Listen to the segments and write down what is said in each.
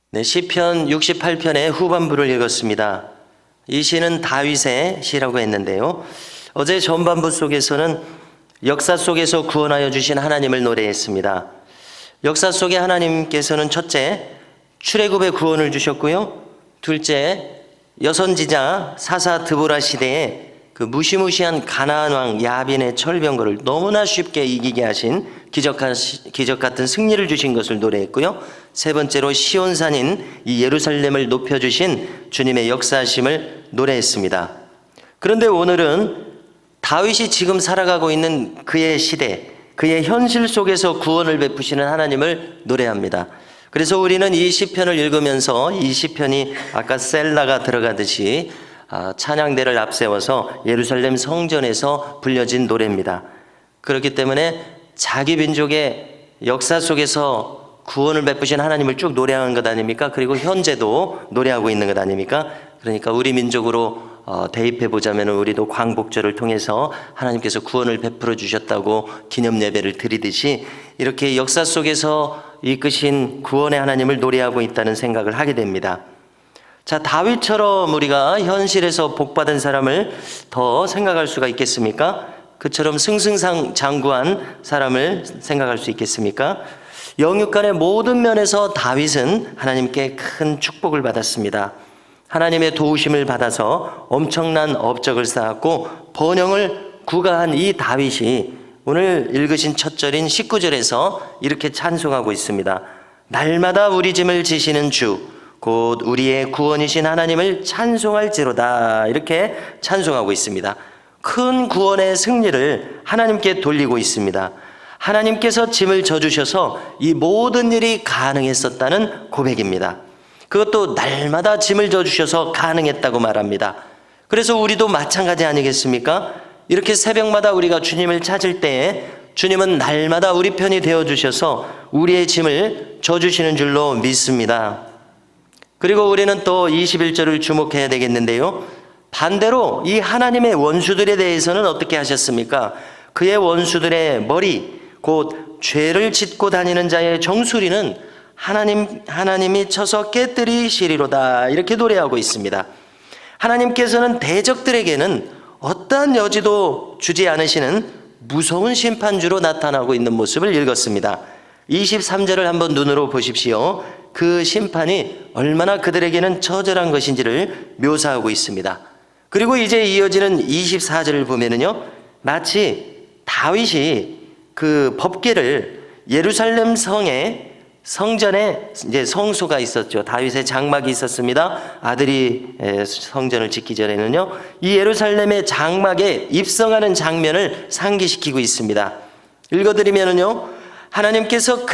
네, 시편 68편의 후반부를 읽었습니다. 이 시는 다윗의 시라고 했는데요. 어제 전반부 속에서는 역사 속에서 구원하여 주신 하나님을 노래했습니다. 역사 속에 하나님께서는 첫째, 출애굽의 구원을 주셨고요. 둘째, 여선지자 사사 드보라 시대에 그 무시무시한 가나안 왕 야빈의 철병거를 너무나 쉽게 이기게 하신 기적 같은 승리를 주신 것을 노래했고요. 세 번째로 시온산인 이 예루살렘을 높여주신 주님의 역사하심을 노래했습니다. 그런데 오늘은 다윗이 지금 살아가고 있는 그의 시대, 그의 현실 속에서 구원을 베푸시는 하나님을 노래합니다. 그래서 우리는 이 시편을 읽으면서 이 시편이 아까 셀라가 들어가듯이 찬양대를 앞세워서 예루살렘 성전에서 불려진 노래입니다. 그렇기 때문에 자기 민족의 역사 속에서 구원을 베푸신 하나님을 쭉 노래하는 것 아닙니까? 그리고 현재도 노래하고 있는 것 아닙니까? 그러니까 우리 민족으로 대입해 보자면 우리도 광복절을 통해서 하나님께서 구원을 베풀어 주셨다고 기념 예배를 드리듯이 이렇게 역사 속에서 이끄신 구원의 하나님을 노래하고 있다는 생각을 하게 됩니다. 자, 다윗처럼 우리가 현실에서 복받은 사람을 더 생각할 수가 있겠습니까? 그처럼 승승장구한 사람을 생각할 수 있겠습니까? 영육간의 모든 면에서 다윗은 하나님께 큰 축복을 받았습니다. 하나님의 도우심을 받아서 엄청난 업적을 쌓았고 번영을 구가한 이 다윗이 오늘 읽으신 첫 절인 19절에서 이렇게 찬송하고 있습니다. 날마다 우리 짐을 지시는 주 곧 우리의 구원이신 하나님을 찬송할지로다, 이렇게 찬송하고 있습니다. 큰 구원의 승리를 하나님께 돌리고 있습니다. 하나님께서 짐을 져주셔서 이 모든 일이 가능했었다는 고백입니다. 그것도 날마다 짐을 져주셔서 가능했다고 말합니다. 그래서 우리도 마찬가지 아니겠습니까? 이렇게 새벽마다 우리가 주님을 찾을 때에 주님은 날마다 우리 편이 되어주셔서 우리의 짐을 져주시는 줄로 믿습니다. 그리고 우리는 또 21절을 주목해야 되겠는데요. 반대로 이 하나님의 원수들에 대해서는 어떻게 하셨습니까? 그의 원수들의 머리, 곧 죄를 짓고 다니는 자의 정수리는 하나님이 쳐서 깨뜨리시리로다, 이렇게 노래하고 있습니다. 하나님께서는 대적들에게는 어떠한 여지도 주지 않으시는 무서운 심판주로 나타나고 있는 모습을 읽었습니다. 23절을 한번 눈으로 보십시오. 그 심판이 얼마나 그들에게는 처절한 것인지를 묘사하고 있습니다. 그리고 이제 이어지는 24절을 보면은요, 마치 다윗이 그 법궤를 예루살렘 성전에 이제 성소가 있었죠. 다윗의 장막이 있었습니다. 아들이 성전을 짓기 전에는요, 이 예루살렘의 장막에 입성하는 장면을 상기시키고 있습니다. 읽어드리면은요, 하나님께서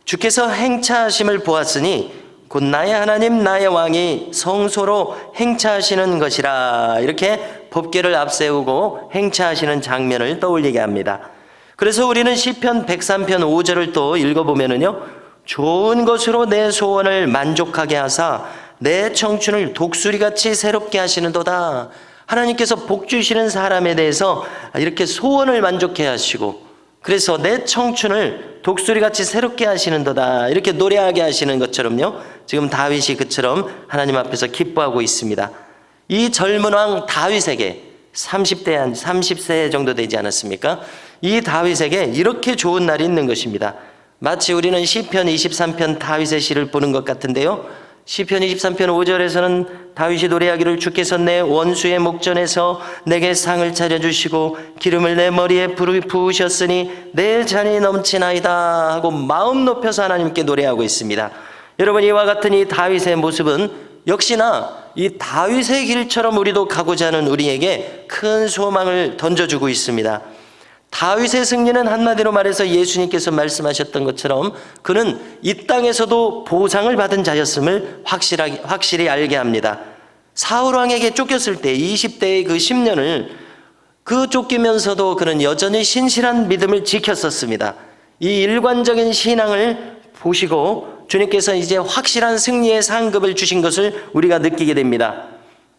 주께서 행차하심을 보았으니 곧 나의 하나님 나의 왕이 성소로 행차하시는 것이라, 이렇게 법궤를 앞세우고 행차하시는 장면을 떠올리게 합니다. 그래서 우리는 시편 103편 5절을 또 읽어보면은요, 좋은 것으로 내 소원을 만족하게 하사 내 청춘을 독수리같이 새롭게 하시는도다. 하나님께서 복 주시는 사람에 대해서 이렇게 소원을 만족해 하시고, 그래서 내 청춘을 독수리같이 새롭게 하시는도다, 이렇게 노래하게 하시는 것처럼요, 지금 다윗이 그처럼 하나님 앞에서 기뻐하고 있습니다. 이 젊은 왕 다윗에게 30세 정도 되지 않았습니까? 이 다윗에게 이렇게 좋은 날이 있는 것입니다. 마치 우리는 시편 23편 다윗의 시를 보는 것 같은데요, 시편 23편 5절에서는 다윗이 노래하기를 주께서 내 원수의 목전에서 내게 상을 차려주시고 기름을 내 머리에 부으셨으니 내 잔이 넘치나이다 하고 마음 높여서 하나님께 노래하고 있습니다. 여러분, 이와 같은 이 다윗의 모습은 역시나 이 다윗의 길처럼 우리도 가고자 하는 우리에게 큰 소망을 던져주고 있습니다. 다윗의 승리는 한마디로 말해서 예수님께서 말씀하셨던 것처럼 그는 이 땅에서도 보상을 받은 자였음을 확실히 알게 합니다. 사울 왕에게 쫓겼을 때 20대의 그 10년을 쫓기면서도 그는 여전히 신실한 믿음을 지켰었습니다. 이 일관적인 신앙을 보시고 주님께서 이제 확실한 승리의 상급을 주신 것을 우리가 느끼게 됩니다.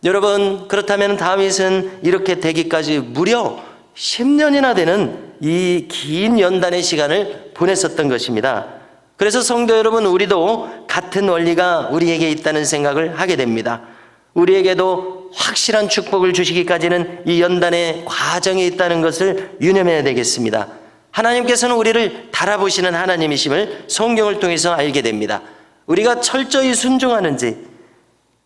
여러분, 그렇다면 다윗은 이렇게 되기까지 무려 10년이나 되는 이 긴 연단의 시간을 보냈었던 것입니다. 그래서 성도 여러분, 우리도 같은 원리가 우리에게 있다는 생각을 하게 됩니다. 우리에게도 확실한 축복을 주시기까지는 이 연단의 과정이 있다는 것을 유념해야 되겠습니다. 하나님께서는 우리를 달아보시는 하나님이심을 성경을 통해서 알게 됩니다. 우리가 철저히 순종하는지,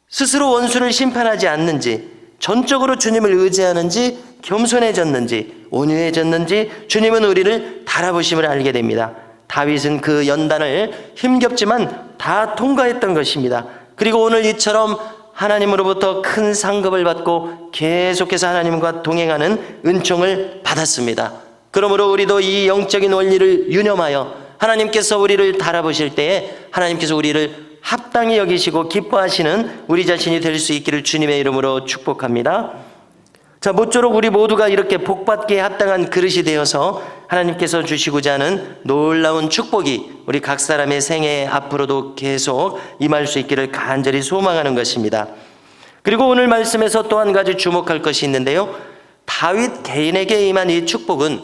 스스로 원수를 심판하지 않는지, 전적으로 주님을 의지하는지, 겸손해졌는지, 온유해졌는지 주님은 우리를 달아보심을 알게 됩니다. 다윗은 그 연단을 힘겹지만 다 통과했던 것입니다. 그리고 오늘 이처럼 하나님으로부터 큰 상급을 받고 계속해서 하나님과 동행하는 은총을 받았습니다. 그러므로 우리도 이 영적인 원리를 유념하여 하나님께서 우리를 달아보실 때에 하나님께서 우리를 합당히 여기시고 기뻐하시는 우리 자신이 될 수 있기를 주님의 이름으로 축복합니다. 자, 모쪼록 우리 모두가 이렇게 복받기에 합당한 그릇이 되어서 하나님께서 주시고자 하는 놀라운 축복이 우리 각 사람의 생애에 앞으로도 계속 임할 수 있기를 간절히 소망하는 것입니다. 그리고 오늘 말씀에서 또 한 가지 주목할 것이 있는데요, 다윗 개인에게 임한 이 축복은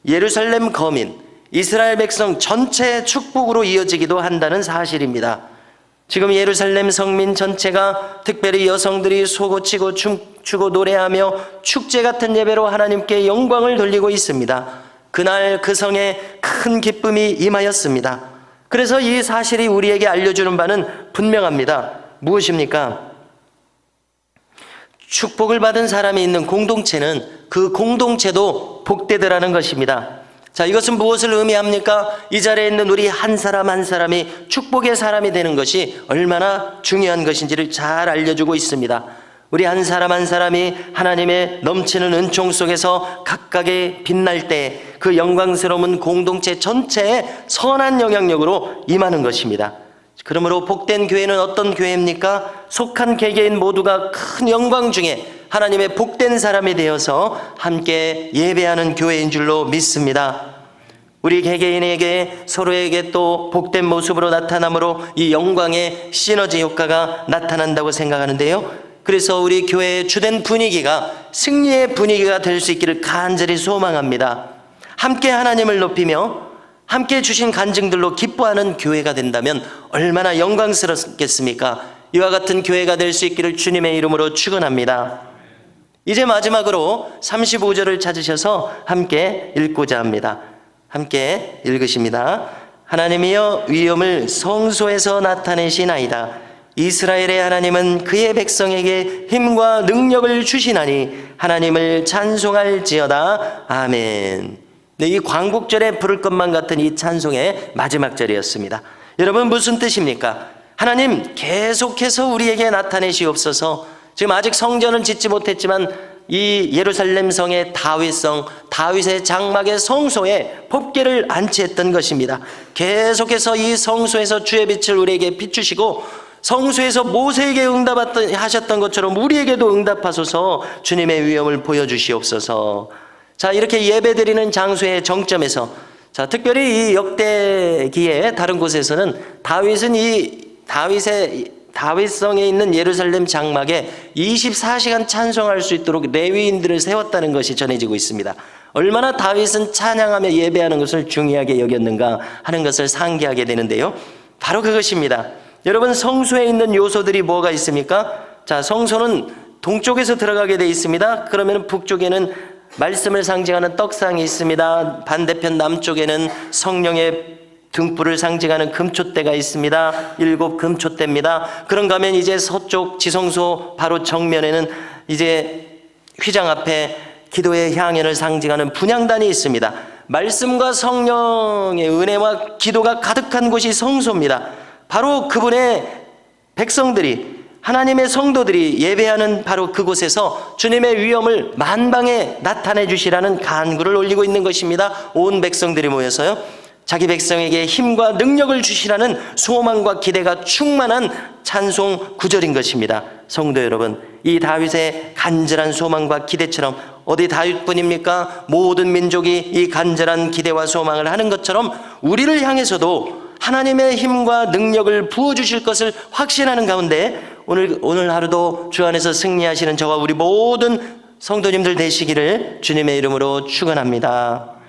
예루살렘 거민, 이스라엘 백성 전체의 축복으로 이어지기도 한다는 사실입니다. 지금 예루살렘 성민 전체가, 특별히 여성들이 솟구치고 춤추고 노래하며 축제 같은 예배로 하나님께 영광을 돌리고 있습니다. 그날 그 성에 큰 기쁨이 임하였습니다. 그래서 이 사실이 우리에게 알려주는 바는 분명합니다. 무엇입니까? 축복을 받은 사람이 있는 공동체는 그 공동체도 복되더라는 것입니다. 자, 이것은 무엇을 의미합니까? 이 자리에 있는 우리 한 사람 한 사람이 축복의 사람이 되는 것이 얼마나 중요한 것인지를 잘 알려주고 있습니다. 우리 한 사람 한 사람이 하나님의 넘치는 은총 속에서 각각의 빛날 때 그 영광스러운 공동체 전체에 선한 영향력으로 임하는 것입니다. 그러므로 복된 교회는 어떤 교회입니까? 속한 개개인 모두가 큰 영광 중에 하나님의 복된 사람이 되어서 함께 예배하는 교회인 줄로 믿습니다. 우리 개개인에게 서로에게 또 복된 모습으로 나타남으로 이 영광의 시너지 효과가 나타난다고 생각하는데요, 그래서 우리 교회의 주된 분위기가 승리의 분위기가 될 수 있기를 간절히 소망합니다. 함께 하나님을 높이며 함께 주신 간증들로 기뻐하는 교회가 된다면 얼마나 영광스럽겠습니까? 이와 같은 교회가 될 수 있기를 주님의 이름으로 축원합니다. 이제 마지막으로 35절을 찾으셔서 함께 읽고자 합니다. 함께 읽으십니다. 하나님이여 위엄을 성소에서 나타내시나이다. 이스라엘의 하나님은 그의 백성에게 힘과 능력을 주시나니 하나님을 찬송할지어다. 아멘. 네, 이 광복절에 부를 것만 같은 이 찬송의 마지막 절이었습니다. 여러분, 무슨 뜻입니까? 하나님 계속해서 우리에게 나타내시옵소서. 지금 아직 성전은 짓지 못했지만 이 예루살렘 성의 다윗성, 다윗의 장막의 성소에 법궤를 안치했던 것입니다. 계속해서 이 성소에서 주의 빛을 우리에게 비추시고 성소에서 모세에게 응답하셨던 것처럼 우리에게도 응답하소서. 주님의 위엄을 보여주시옵소서. 자, 이렇게 예배드리는 장소의 정점에서, 자, 특별히 이 역대기에 다른 곳에서는 다윗은 이 다윗성에 있는 예루살렘 장막에 24시간 찬송할 수 있도록 레위인들을 세웠다는 것이 전해지고 있습니다. 얼마나 다윗은 찬양하며 예배하는 것을 중요하게 여겼는가 하는 것을 상기하게 되는데요, 바로 그것입니다. 여러분, 성소에 있는 요소들이 뭐가 있습니까? 자, 성소는 동쪽에서 들어가게 되어 있습니다. 그러면 북쪽에는 말씀을 상징하는 떡상이 있습니다. 반대편 남쪽에는 성령의 등불을 상징하는 금촛대가 있습니다. 7 금촛대입니다. 그런가 하면 이제 서쪽 지성소 바로 정면에는 이제 휘장 앞에 기도의 향연을 상징하는 분향단이 있습니다. 말씀과 성령의 은혜와 기도가 가득한 곳이 성소입니다. 바로 그분의 백성들이, 하나님의 성도들이 예배하는 바로 그곳에서 주님의 위엄을 만방에 나타내 주시라는 간구를 올리고 있는 것입니다. 온 백성들이 모여서요, 자기 백성에게 힘과 능력을 주시라는 소망과 기대가 충만한 찬송 구절인 것입니다. 성도 여러분, 이 다윗의 간절한 소망과 기대처럼, 어디 다윗뿐입니까? 모든 민족이 이 간절한 기대와 소망을 하는 것처럼 우리를 향해서도 하나님의 힘과 능력을 부어주실 것을 확신하는 가운데 오늘 하루도 주 안에서 승리하시는 저와 우리 모든 성도님들 되시기를 주님의 이름으로 축원합니다.